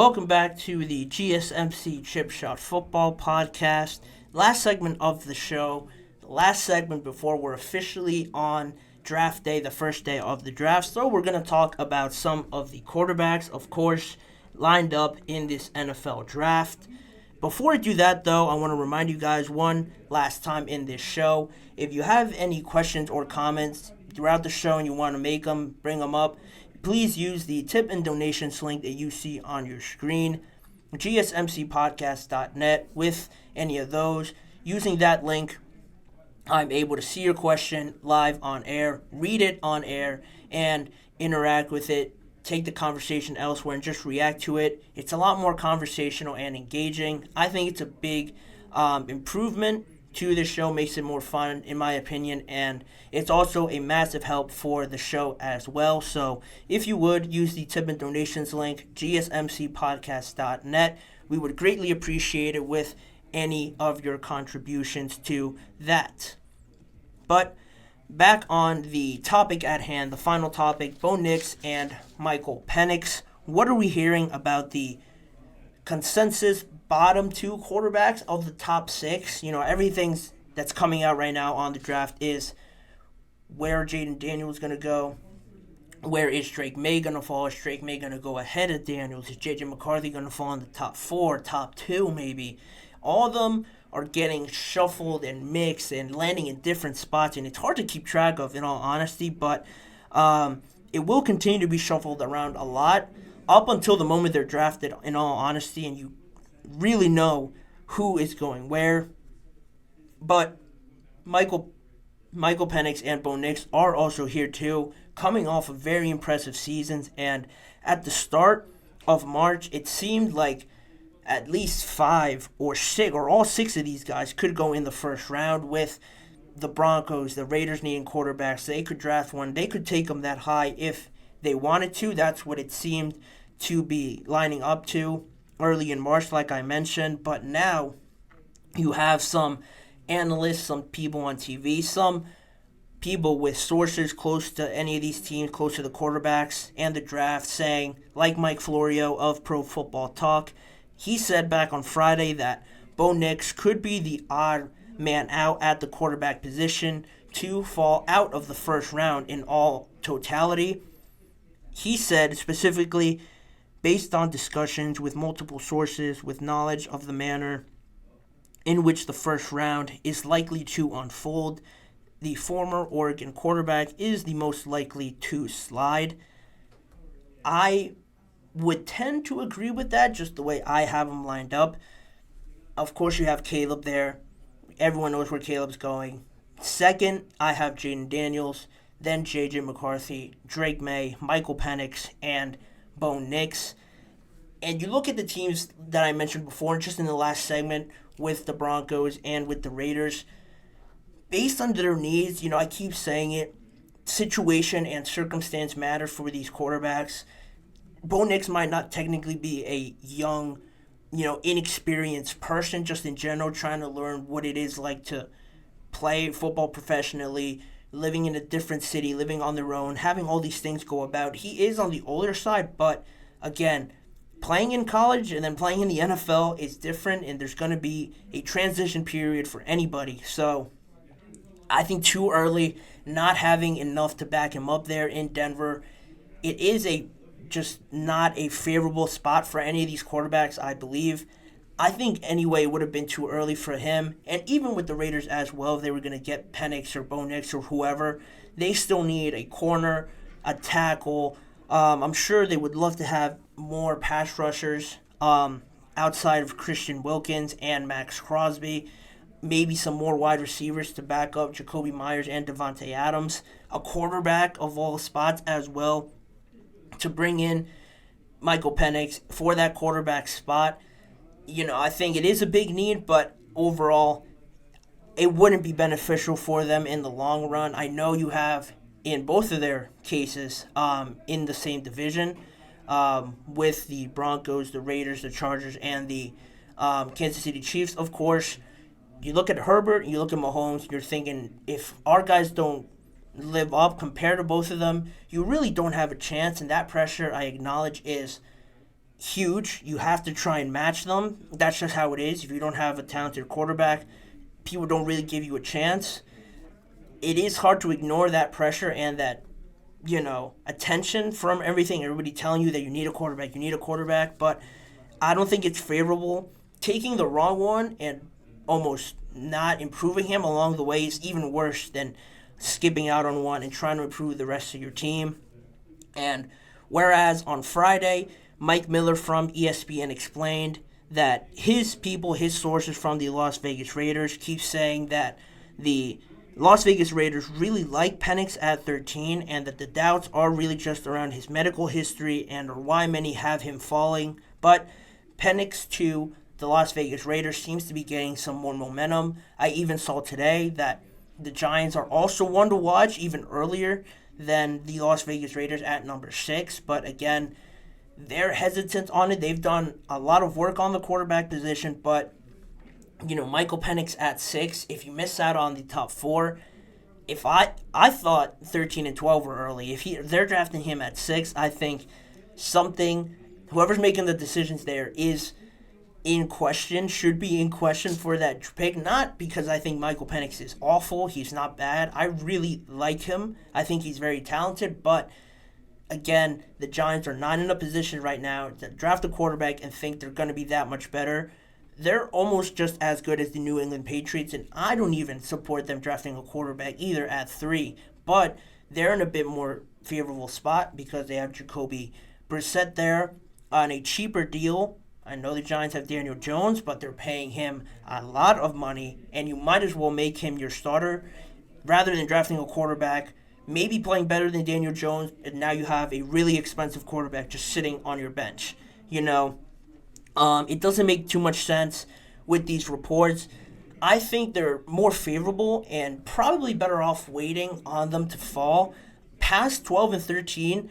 Welcome back to the GSMC Chip Shot Football Podcast. Last segment of the show, the last segment before we're officially on draft day, the first day of the draft. So we're going to talk about some of the quarterbacks, of course, lined up in this NFL draft. Before I do that, though, I want to remind you guys one last time in this show, if you have any questions or comments throughout the show and you want to make them, bring them up, please use the tip and donations link that you see on your screen, GSMCPodcast.net. With any of those, using that link, I'm able to see your question live on air, read it on air, and interact with it, take the conversation elsewhere, and just react to it. It's a lot more conversational and engaging. I think it's a big improvement to the show, makes it more fun, in my opinion, and it's also a massive help for the show as well. So if you would use the tip and donations link, gsmcpodcast.net, we would greatly appreciate it with any of your contributions to that. But back on the topic at hand, the final topic, Nix and Michael Penix. What are we hearing about the consensus bottom two quarterbacks of the top six? Everything that's coming out right now on the draft is where Jaden Daniels going to go. Where is Drake May going to fall? Is Drake May going to go ahead of Daniels? Is J.J. McCarthy going to fall in the top four, top two maybe? All of them are getting shuffled and mixed and landing in different spots, and it's hard to keep track of, in all honesty, but it will continue to be shuffled around a lot up until the moment they're drafted, in all honesty, and you really know who is going where. But Michael Penix and Bo Nix are also here too, coming off of very impressive seasons. And at the start of March, it seemed like at least 5 or 6 or all 6 of these guys could go in the first round. With the Broncos, the Raiders needing quarterbacks, they could draft one. They could take them that high if they wanted to. That's what it seemed to be lining up to early in March, like I mentioned. But now you have some analysts, some people on TV, some people with sources close to any of these teams, close to the quarterbacks and the draft, saying, like Mike Florio of Pro Football Talk, he said back on Friday that Bo Nix could be the odd man out at the quarterback position to fall out of the first round in all totality. He said specifically, based on discussions with multiple sources with knowledge of the manner in which the first round is likely to unfold, the former Oregon quarterback is the most likely to slide. I would tend to agree with that, just the way I have them lined up. Of course, you have Caleb there. Everyone knows where Caleb's going. Second, I have Jaden Daniels, then J.J. McCarthy, Drake May, Michael Penix, and Bo Nix. And you look at the teams that I mentioned before, just in the last segment, with the Broncos and with the Raiders, based on their needs, I keep saying it, situation and circumstance matter for these quarterbacks. Bo Nix might not technically be a young, inexperienced person, just in general, trying to learn what it is like to play football professionally, living in a different city, living on their own, having all these things go about. He is on the older side, but again, playing in college and then playing in the NFL is different, and there's going to be a transition period for anybody. So I think too early, not having enough to back him up there in Denver, it is just not a favorable spot for any of these quarterbacks, I believe. I think anyway it would have been too early for him, and even with the Raiders as well, if they were going to get Penix or Bo Nix or whoever, they still need a corner, a tackle. I'm sure they would love to have more pass rushers outside of Christian Wilkins and Max Crosby. Maybe some more wide receivers to back up Jacoby Myers and Devontae Adams. A quarterback of all spots as well to bring in Michael Penix for that quarterback spot. I think it is a big need, but overall, it wouldn't be beneficial for them in the long run. I know you have, in both of their cases, in the same division, with the Broncos, the Raiders, the Chargers, and the Kansas City Chiefs. Of course, you look at Herbert, you look at Mahomes, you're thinking, if our guys don't live up compared to both of them, you really don't have a chance, and that pressure, I acknowledge, is huge. You have to try and match them. That's just how it is. If you don't have a talented quarterback, people don't really give you a chance. It is hard to ignore that pressure and that, attention from everything. Everybody telling you that you need a quarterback, but I don't think it's favorable. Taking the wrong one and almost not improving him along the way is even worse than skipping out on one and trying to improve the rest of your team. And whereas on Friday, Mike Miller from ESPN explained that his people, his sources from the Las Vegas Raiders, keep saying that the Las Vegas Raiders really like Penix at 13 and that the doubts are really just around his medical history and why many have him falling. But Penix to the Las Vegas Raiders seems to be getting some more momentum. I even saw today that the Giants are also one to watch even earlier than the Las Vegas Raiders at number 6. But again, they're hesitant on it. They've done a lot of work on the quarterback position, but Michael Penix at 6, if you miss out on the top 4, if I thought 13 and 12 were early. If they're drafting him at 6, I think whoever's making the decisions there is in question, should be in question for that pick. Not because I think Michael Penix is awful. He's not bad. I really like him. I think he's very talented, but again, the Giants are not in a position right now to draft a quarterback and think they're going to be that much better. They're almost just as good as the New England Patriots, and I don't even support them drafting a quarterback either at 3. But they're in a bit more favorable spot because they have Jacoby Brissett there on a cheaper deal. I know the Giants have Daniel Jones, but they're paying him a lot of money, and you might as well make him your starter rather than drafting a quarterback, maybe playing better than Daniel Jones, and now you have a really expensive quarterback just sitting on your bench. It doesn't make too much sense with these reports. I think they're more favorable and probably better off waiting on them to fall. Past 12 and 13,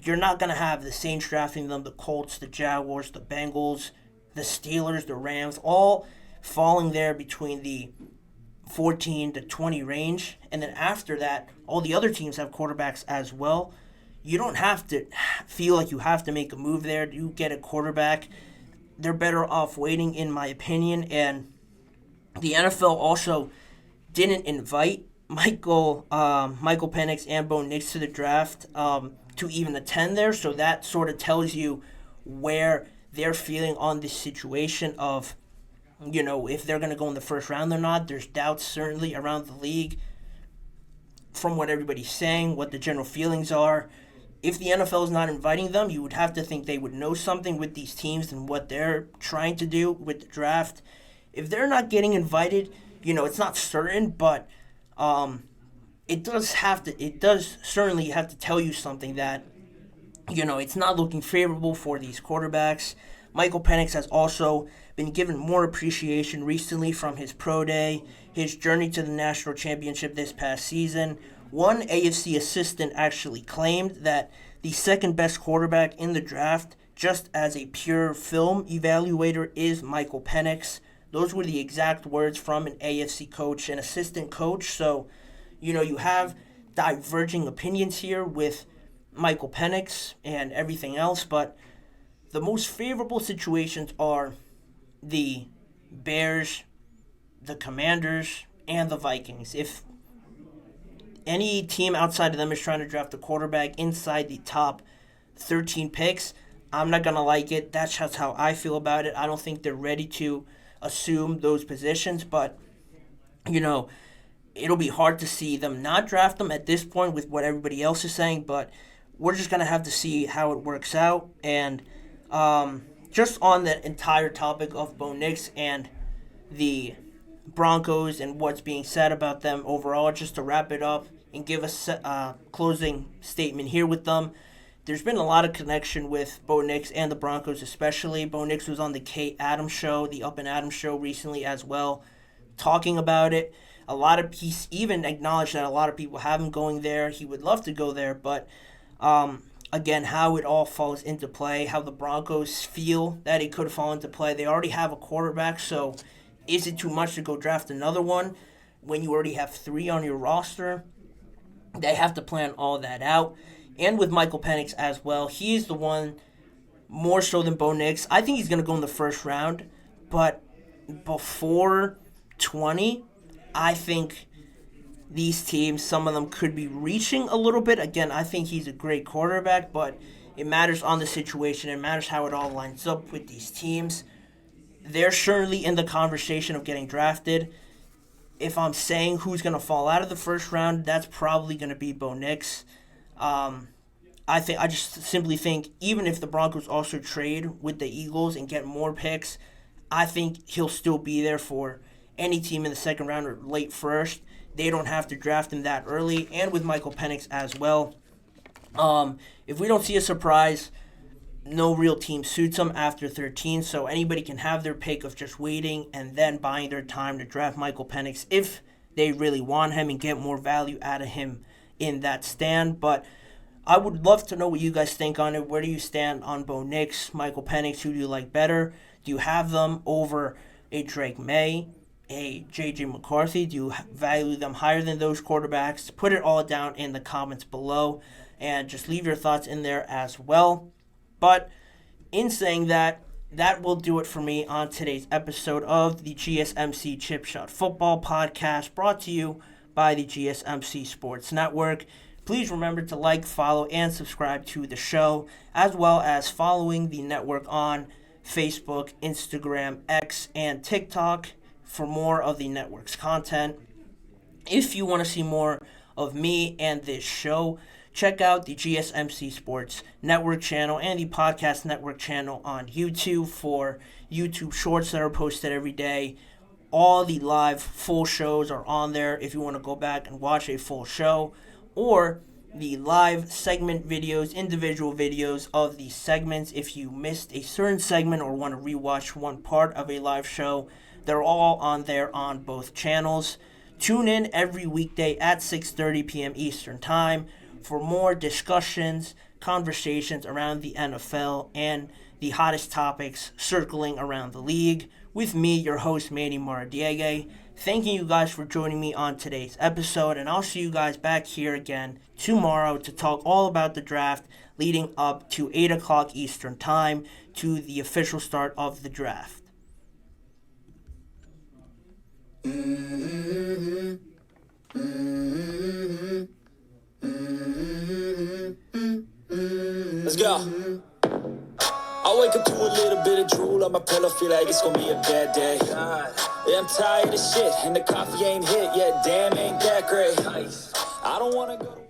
you're not going to have the Saints drafting them, the Colts, the Jaguars, the Bengals, the Steelers, the Rams, all falling there between the 14 to 20 range. And then after that, all the other teams have quarterbacks as well. You don't have to feel like you have to make a move there. You get a quarterback. They're better off waiting, in my opinion. And the NFL also didn't invite Michael Penix and Bo Nix to the draft to even attend there. So that sort of tells you where they're feeling on this situation of, if they're going to go in the first round or not. There's doubts certainly around the league from what everybody's saying, what the general feelings are. If the NFL is not inviting them, you would have to think they would know something with these teams and what they're trying to do with the draft. If they're not getting invited, it's not certain, but it does certainly have to tell you something that, it's not looking favorable for these quarterbacks. Michael Penix has also been given more appreciation recently from his pro day, his journey to the national championship this past season. One AFC assistant actually claimed that the second best quarterback in the draft, just as a pure film evaluator, is Michael Penix. Those were the exact words from an AFC coach, an assistant coach. So, you have diverging opinions here with Michael Penix and everything else, but the most favorable situations are the Bears, the Commanders, and the Vikings. If any team outside of them is trying to draft a quarterback inside the top 13 picks, I'm not going to like it. That's just how I feel about it. I don't think they're ready to assume those positions, but, it'll be hard to see them not draft them at this point with what everybody else is saying, but we're just going to have to see how it works out. And just on that entire topic of Bo Nix and the Broncos and what's being said about them overall, just to wrap it up and give a closing statement here with them. There's been a lot of connection with Bo Nix and the Broncos especially. Bo Nix was on the Kate Adams show, the Up and Adams show recently as well, talking about it. He's even acknowledged that a lot of people have him going there. He would love to go there, but again, how it all falls into play, how the Broncos feel that it could fall into play. They already have a quarterback, so is it too much to go draft another one when you already have 3 on your roster? They have to plan all that out. And with Michael Penix as well, he's the one more so than Bo Nix. I think he's going to go in the first round, but before 20, I think these teams, some of them could be reaching a little bit. Again, I think he's a great quarterback, but it matters on the situation. It matters how it all lines up with these teams. They're surely in the conversation of getting drafted. If I'm saying who's going to fall out of the first round, that's probably going to be Bo Nix. I just simply think even if the Broncos also trade with the Eagles and get more picks, I think he'll still be there for any team in the second round or late first. They don't have to draft him that early, and with Michael Penix as well. If we don't see a surprise, no real team suits him after 13, so anybody can have their pick of just waiting and then buying their time to draft Michael Penix if they really want him and get more value out of him in that stand. But I would love to know what you guys think on it. Where do you stand on Bo Nix, Michael Penix? Who do you like better? Do you have them over a Drake May, a J.J. McCarthy? Do you value them higher than those quarterbacks? Put it all down in the comments below and just leave your thoughts in there as well. But in saying that, that will do it for me on today's episode of the GSMC Chip Shot Football Podcast, brought to you by the GSMC Sports Network. Please remember to like, follow, and subscribe to the show, as well as following the network on Facebook, Instagram, X, and TikTok for more of the network's content. If you want to see more of me and this show, check out the GSMC Sports Network channel and the Podcast Network channel on YouTube for YouTube Shorts that are posted every day. All the live full shows are on there if you want to go back and watch a full show, or the live segment videos, individual videos of the segments. If you missed a certain segment or want to rewatch one part of a live show, they're all on there on both channels. Tune in every weekday at 6:30 p.m. Eastern Time for more discussions, conversations around the NFL, and the hottest topics circling around the league. With me, your host, Manny Maradiaga. Thanking you guys for joining me on today's episode, and I'll see you guys back here again tomorrow to talk all about the draft leading up to 8 o'clock Eastern Time to the official start of the draft. Let's go. I wake up to a little bit of drool on my pillow, feel like it's gonna be a bad day. Yeah, I'm tired of shit, and the coffee ain't hit yet, damn, ain't that great. I don't wanna go to